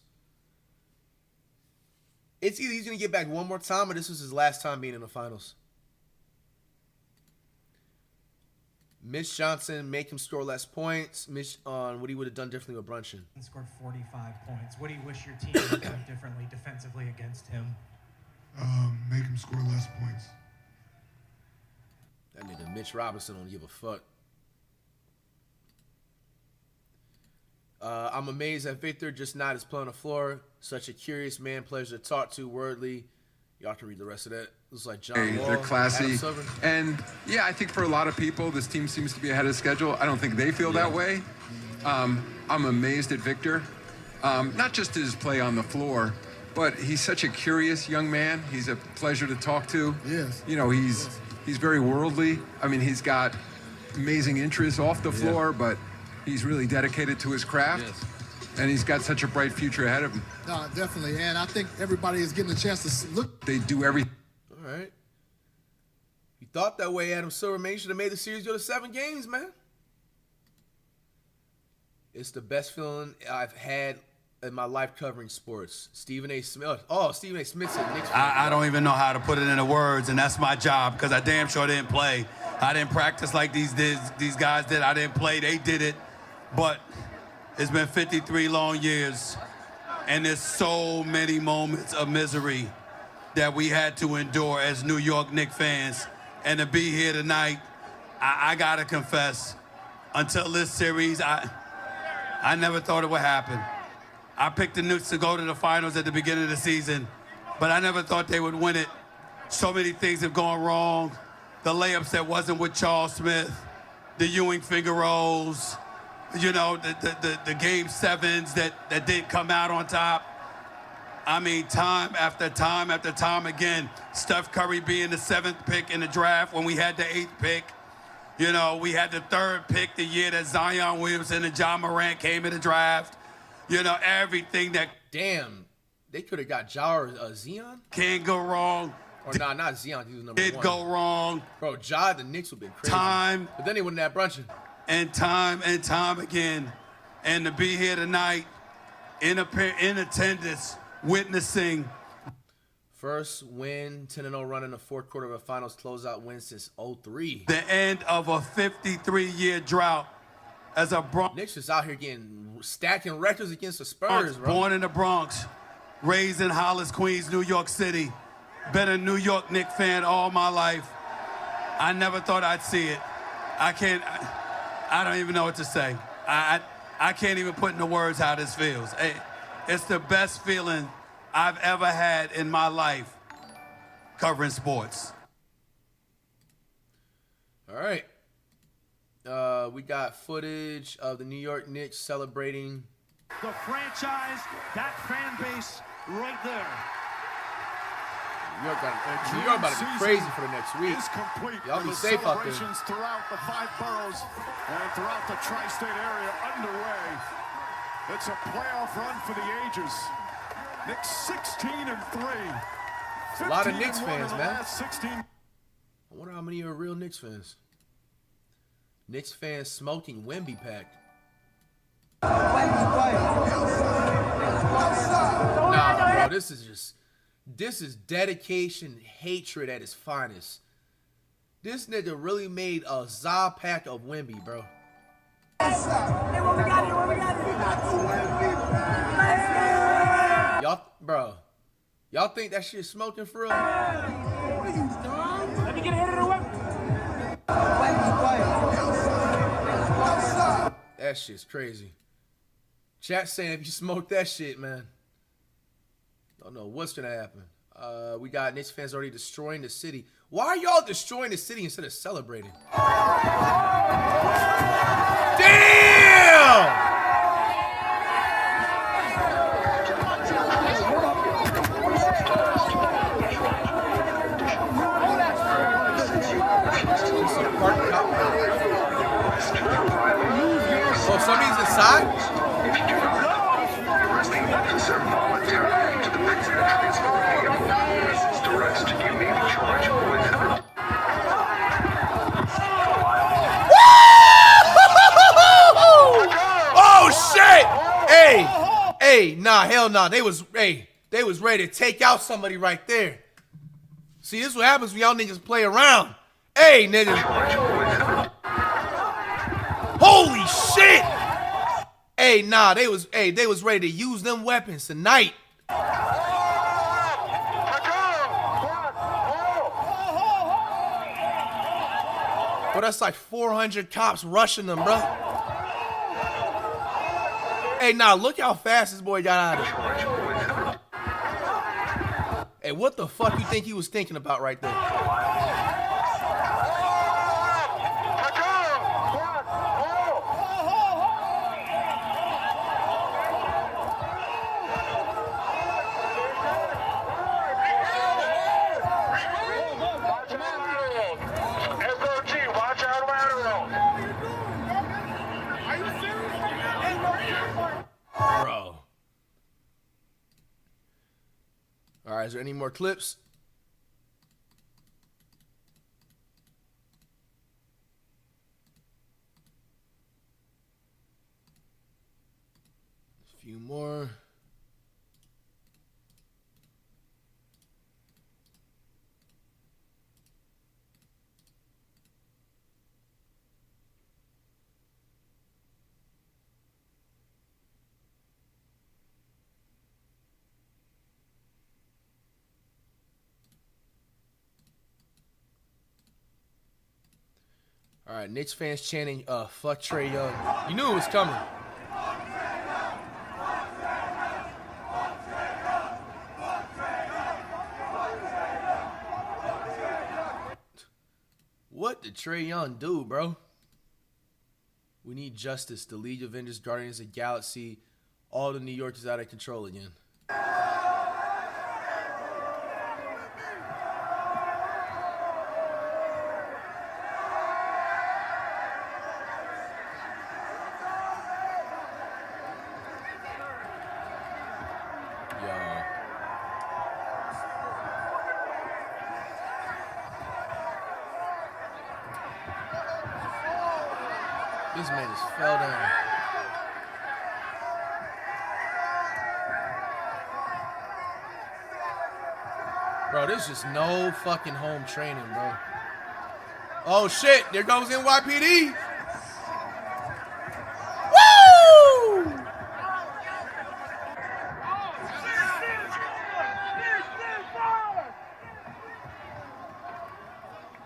It's either he's going to get back one more time or this was his last time being in the finals. Mitch Johnson, make him score less points. Mitch on what he would have done differently with Brunson. Scored 45 points. What do you wish your team had done differently defensively against him? Make him score less points. That nigga Mitch Robinson don't give a fuck. I'm amazed at Victor just not his play on the floor. Such a curious man, pleasure to talk to, wordly. Y'all can read the rest of that. Looks like John Wall, they're classy. And, yeah, I think for a lot of people, this team seems to be ahead of schedule. I don't think they feel that way. I'm amazed at Victor. Not just his play on the floor, but he's such a curious young man. He's a pleasure to talk to. Yes. You know, he's very worldly. I mean, he's got amazing interests off the floor, but he's really dedicated to his craft. Yes. And he's got such a bright future ahead of him. No, definitely. And I think everybody is getting a chance to look. They do everything. All right. You thought that way, Adam Silver, man. You should have made the series go to 7 games, man. It's the best feeling I've had in my life covering sports. Stephen A. Smith. Oh, Stephen A. Smith said Knicks. I don't even know how to put it into words, and that's my job because I damn sure didn't play. I didn't practice like these guys did. I didn't play. They did it. But it's been 53 long years, and there's so many moments of misery that we had to endure as New York Knicks fans. And to be here tonight, I gotta confess, until this series, I never thought it would happen. I picked the Knicks to go to the finals at the beginning of the season, but I never thought they would win it. So many things have gone wrong. The layups that wasn't with Charles Smith, the Ewing finger rolls, you know, the game 7s that didn't come out on top. I mean, time after time after time again. Steph Curry being the 7th pick in the draft when we had the 8th pick. You know, we had the 3rd pick the year that Zion Williamson and John Morant came in the draft. You know, everything that... Damn, they could have got Ja or Zion? Can't go wrong. Or nah, not Zion, he was number 1. Did go wrong. Bro, Ja, the Knicks would have been crazy. Time. But then they wouldn't have Brunson. And time again. And to be here tonight in attendance, witnessing. First win, 10-0 run in the fourth quarter of a finals closeout win since 03. The end of a 53-year drought as a Bronx. Knicks just out here stacking records against the Spurs, bro. Born in the Bronx, raised in Hollis, Queens, New York City. Been a New York Knicks fan all my life. I never thought I'd see it. I don't even know what to say. I can't even put into words how this feels. It's the best feeling I've ever had in my life covering sports. All right. We got footage of the New York Knicks celebrating. The franchise, that fan base right there. New York about to be crazy for the next week. Y'all be safe out there. Celebrations throughout the 5 boroughs and throughout the tri-state area underway. It's a playoff run for the ages. Knicks 16-3. A lot of Knicks fans, man. 16. I wonder how many are real Knicks fans. Knicks fans smoking Wemby pack. Nah, bro, this is dedication, hatred at its finest. This nigga really made a za pack of Wemby, bro. Y'all think that shit smoking for real? Let me get a hit of the whip. That shit's crazy. Chat saying if you smoke that shit, man. Don't know what's gonna happen. We got Knicks fans already destroying the city. Why are y'all destroying the city instead of celebrating? Damn! Oh, somebody's inside? Oh shit! Hey, nah, hell nah. They was ready to take out somebody right there. See, this is what happens when y'all niggas play around. Hey, niggas. Holy shit! Hey, nah, they was ready to use them weapons tonight. Bro, that's like 400 cops rushing them, bro. Hey, nah, look how fast this boy got out of it. Hey, what the fuck you think he was thinking about right there? Bro. All right, is there any more clips? A few more. All right, Knicks fans chanting, fuck Trae Young. You knew it was coming. What did Trae Young do, bro? We need justice. The League of Avengers, Guardians of the Galaxy, all the New York is out of control again. This man just fell down. Bro, there's just no fucking home training, bro. Oh shit, there goes NYPD. Woo!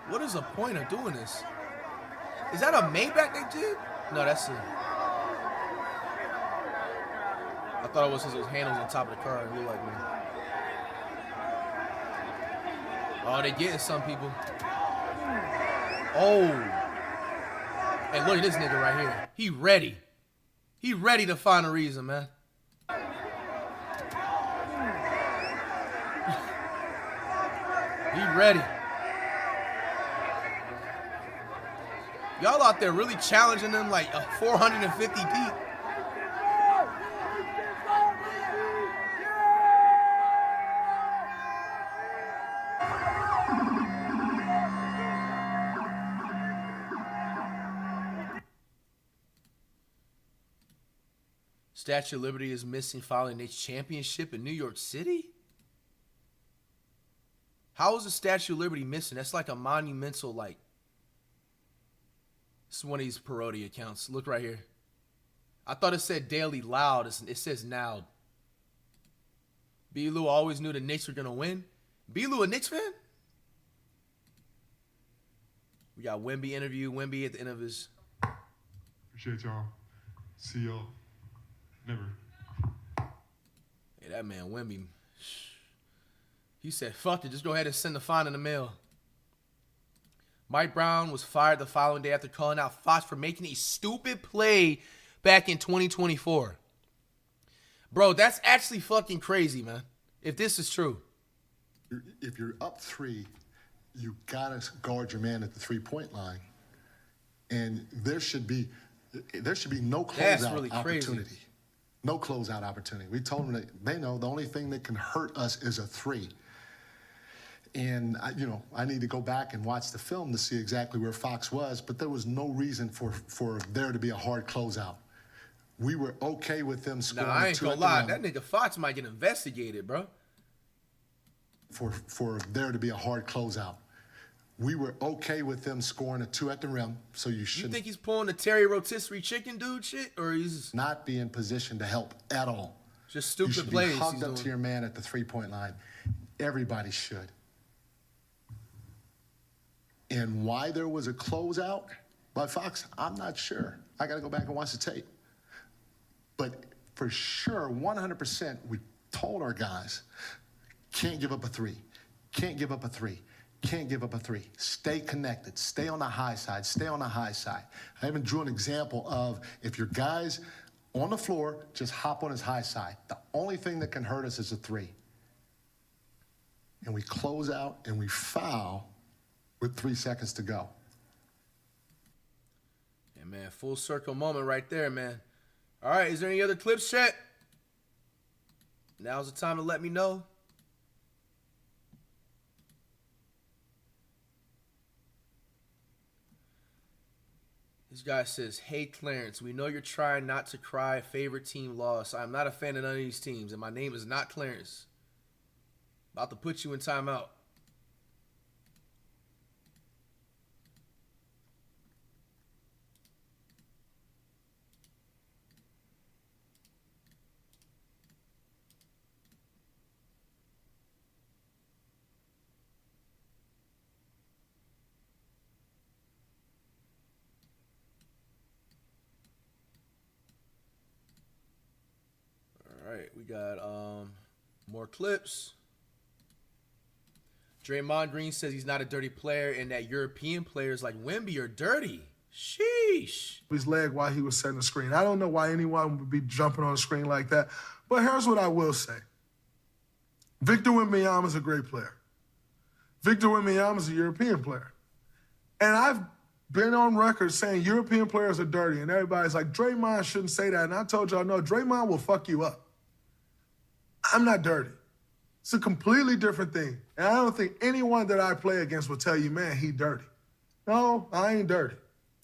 What is the point of doing this? Is that a Maybach they did? No, that's a... I thought it was his handles on top of the car. It looked like me. Oh, they getting some people. Oh. Hey, look at this nigga right here. He ready. He ready to find a reason, man. He ready. Y'all out there really challenging them like 450 deep. Statue of Liberty is missing following its championship in New York City? How is the Statue of Liberty missing? That's like a monumental, like... This is one of these parody accounts. Look right here. I thought it said Daily Loud. It says Now. B-Lou always knew the Knicks were going to win. B-Lou a Knicks fan? We got Wemby interview. Wemby at the end of his... Appreciate y'all. See y'all. Never. Yeah, that man Wemby. He said, fuck it, just go ahead and send the fine in the mail. Mike Brown was fired the following day after calling out Fox for making a stupid play back in 2024. Bro, that's actually fucking crazy, man. If this is true. If you're up 3, you gotta guard your man at the 3-point line, and there should be no closeout really opportunity. crazy. No closeout opportunity. We told them that they know the only thing that can hurt us is a 3. And I need to go back and watch the film to see exactly where Fox was, but there was no reason for there to be a hard closeout. We were okay with them scoring. Nah, I ain't 2 gonna at the lie. rim. That nigga Fox might get investigated, bro. For there to be a hard closeout. We were okay with them scoring a 2 at the rim, so you You should think he's pulling the Terry Rotisserie chicken dude shit? Or he's not be in position to help at all. just You stupid should plays be hugged he's up to doing? your man at the 3-point line. Everybody should. And why there was a closeout by Fox, I'm not sure. I got to go back and watch the tape. But for sure, 100%, we told our guys, can't give up a 3. Can't give up a 3. Can't give up a 3. Stay connected. Stay on the high side. Stay on the high side. I even drew an example of if your guy's on the floor, just hop on his high side. The only thing that can hurt us is a 3. And we close out and we foul with 3 seconds to go. Yeah, man, full circle moment right there, man. All right, is there any other clips, chat? Now's the time to let me know. This guy says, hey, Clarence, we know you're trying not to cry. Favorite team loss. I'm not a fan of none of these teams, and my name is not Clarence. About to put you in timeout. All right, we got more clips. Draymond Green says he's not a dirty player and that European players like Wemby are dirty. Sheesh. His leg while he was setting the screen. I don't know why anyone would be jumping on the screen like that. But here's what I will say. Victor Wembanyama is a great player. Victor Wembanyama is a European player. And I've been on record saying European players are dirty, and everybody's like, Draymond shouldn't say that. And I told y'all, no, Draymond will fuck you up. I'm not dirty. It's a completely different thing. And I don't think anyone that I play against will tell you, man, he dirty. No, I ain't dirty.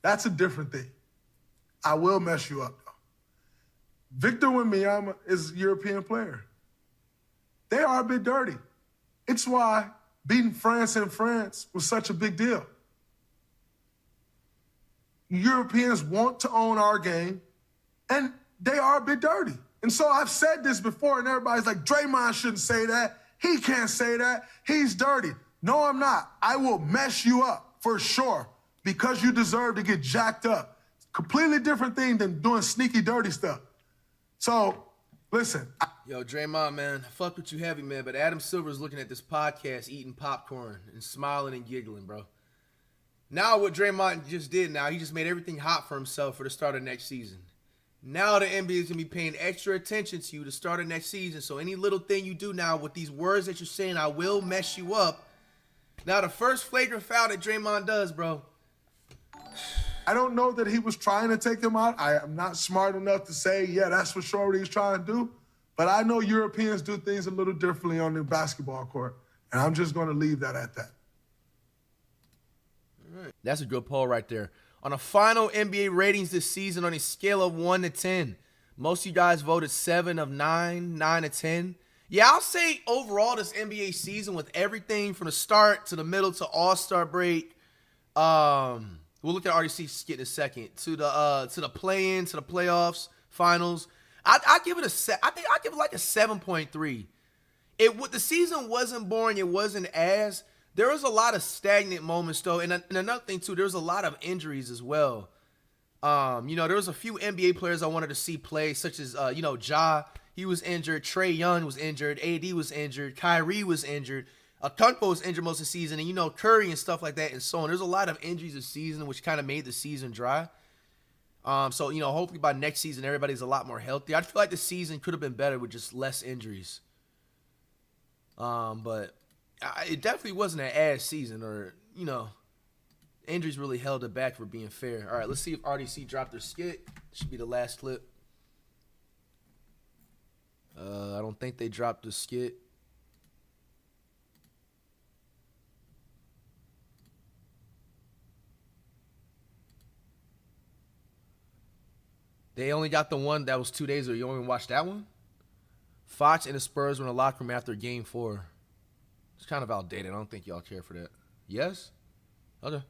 That's a different thing. I will mess you up, though. Victor Wembanyama is a European player. They are a bit dirty. It's why beating France in France was such a big deal. Europeans want to own our game, and they are a bit dirty. And so I've said this before, and everybody's like, Draymond shouldn't say that. He can't say that. He's dirty. No, I'm not. I will mess you up for sure because you deserve to get jacked up. Completely different thing than doing sneaky, dirty stuff. So, listen. Yo, Draymond, man, I fuck with you heavy, man, but Adam Silver's looking at this podcast eating popcorn and smiling and giggling, bro. Now what Draymond just did now, he just made everything hot for himself for the start of next season. Now the NBA is going to be paying extra attention to you to start of next season. So any little thing you do now with these words that you're saying, I will mess you up. Now the first flagrant foul that Draymond does, bro. I don't know that he was trying to take him out. I am not smart enough to say, yeah, that's for sure what he was trying to do. But I know Europeans do things a little differently on the basketball court. And I'm just going to leave that at that. All right. That's a good poll right there. On a final NBA ratings this season on a scale of 1 to 10, most of you guys voted 7 of 9, 9 to 10. Yeah, I'll say overall this NBA season with everything from the start to the middle to All-Star break. We'll look at RDC skit in a second. To the play-in, to the playoffs, finals. I give it I think I give it like a 7.3. The season wasn't boring. It wasn't as. There was a lot of stagnant moments, though. And another thing, too, there was a lot of injuries as well. You know, there was a few NBA players I wanted to see play, such as, you know, Ja. He was injured. Trae Young was injured. AD was injured. Kyrie was injured. Kunpo was injured most of the season. And, you know, Curry and stuff like that and so on. There's a lot of injuries this season, which kind of made the season dry. So, you know, hopefully by next season, everybody's a lot more healthy. I feel like the season could have been better with just less injuries. But it definitely wasn't an ass season, or, you know, injuries really held it back, for being fair. All right, let's see if RDC dropped their skit. Should be the last clip. I don't think they dropped the skit. They only got the one that was 2 days ago. You only watched that one? Fox and the Spurs were in the locker room after Game 4. It's kind of outdated. I don't think y'all care for that. Yes? Okay.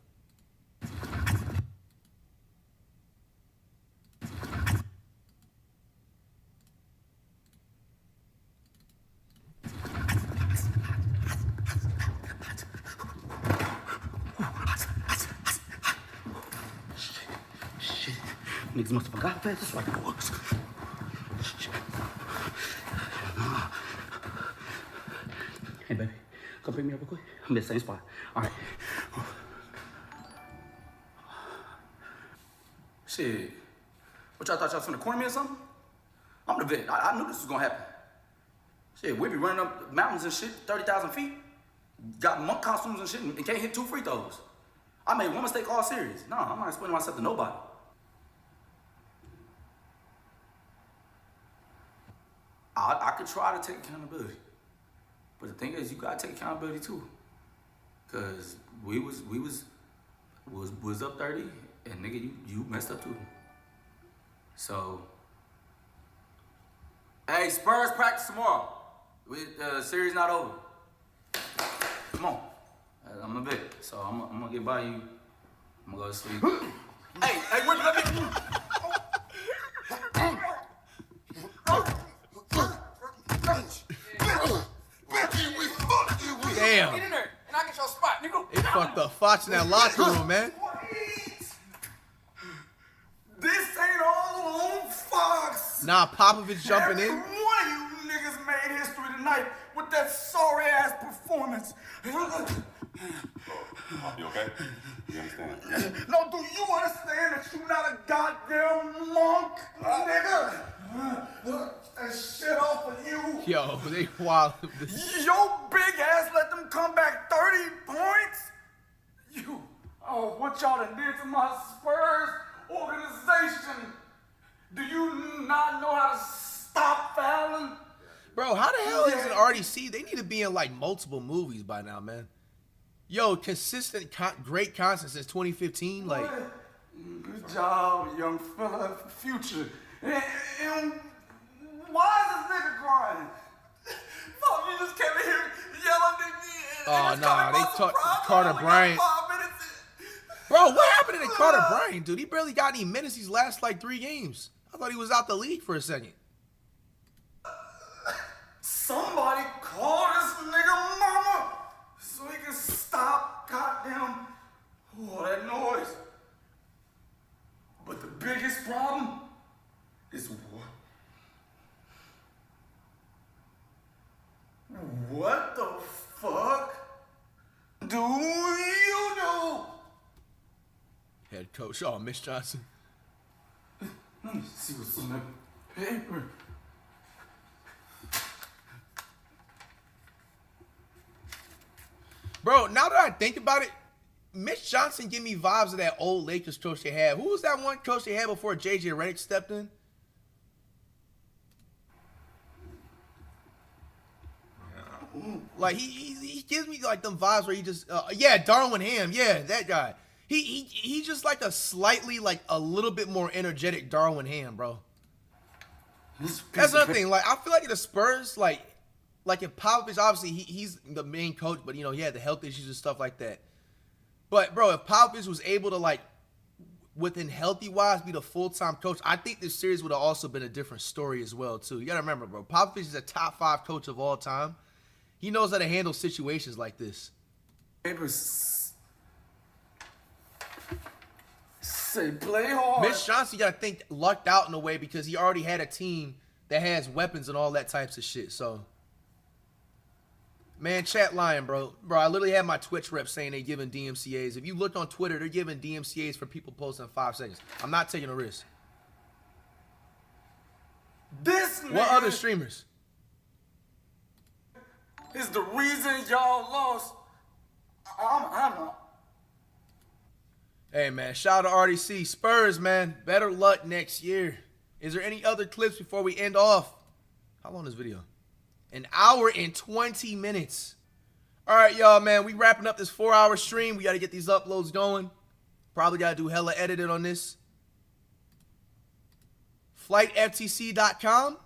Shit. Niggas must have forgot that. That's like it works. Shit. Hey, baby. Come pick me up real quick. I'm in the same spot. All right. Shit. What y'all thought y'all was finna corner me or something? I'm the vet. I knew this was gonna happen. Shit, we be running up mountains and shit, 30,000 feet. Got monk costumes and shit and can't hit 2 free throws. I made one mistake all series. No, I'm not explaining myself to nobody. I could try to take accountability. But the thing is, you gotta take accountability too. Cause we was up 30, and nigga, you messed up too. So, hey, Spurs practice tomorrow. Series not over. Come on. I'm a bit, so I'm gonna get by you. I'm gonna go to sleep. hey, wait, let me. Damn. Get in there, and I get your spot, nigga. They fucked up Fox in that locker room, man. This ain't all on Fox. Nah, Popovich jumping in. One of you niggas made history tonight with that sorry ass performance. You okay? You understand? No, do you understand that you not a goddamn monk, nigga? That shit off of you. Yo, they wild. Your big ass let them come back 30 points? What y'all done did to my Spurs organization? Do you not know how to stop fouling? Bro, how the hell is it RDC? They need to be in like multiple movies by now, man. Yo, consistent, great content since 2015. Like, good job, young fella. Future. And why is this nigga crying? Fuck, you just came in here yelling at me. Oh, nah, they talked to Carter Bryant. Bro, what happened to Carter Bryant, dude? He barely got any minutes these last like 3 games. I thought he was out the league for a second. Somebody call this nigga mama so he can stop goddamn all that noise. But the biggest problem is what the fuck do you do? Head coach, oh, Mitch Johnson. Let me see what's on that paper. Bro, now that I think about it, Mitch Johnson give me vibes of that old Lakers coach they had. Who was that one coach they had before JJ Redick stepped in? Like he gives me like them vibes where he just yeah, Darwin Ham, yeah, that guy. He just like a slightly like a little bit more energetic Darwin Ham, bro. That's another thing. Like I feel like the Spurs, like if Popovich, obviously he's the main coach, but you know he had the health issues and stuff like that. But bro, if Popovich was able to like within healthy wise be the full-time coach, I think this series would have also been a different story as well too. You gotta remember, bro, Popovich is a top 5 coach of all time. He knows how to handle situations like this. Papers 6 Say play hard. Mitch Johnson, you gotta think, lucked out in a way because he already had a team that has weapons and all that types of shit. So, man, chat lying, bro. Bro, I literally had my Twitch rep saying they giving DMCAs. If you look on Twitter, they're giving DMCAs for people posting in 5 seconds. I'm not taking a risk. This man What other streamers? is the reason y'all lost. I'm not. Hey, man, shout out to RDC. Spurs, man, better luck next year. Is there any other clips before we end off? How long is this video? 1 hour and 20 minutes. All right, y'all, man, we wrapping up this 4-hour stream. We got to get these uploads going. Probably got to do hella editing on this. FlightFTC.com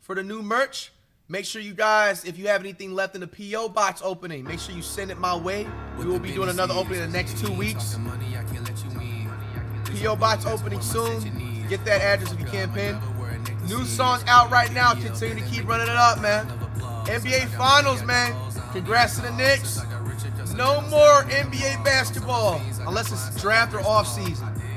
for the new merch. Make sure you guys, if you have anything left in the P.O. box opening, make sure you send it my way. We will be doing another opening in the next 2 weeks. P.O. box opening soon. Get that address if you can, pin. New song out right now. Continue to keep running it up, man. NBA Finals, man. Congrats to the Knicks. No more NBA basketball unless it's draft or off season.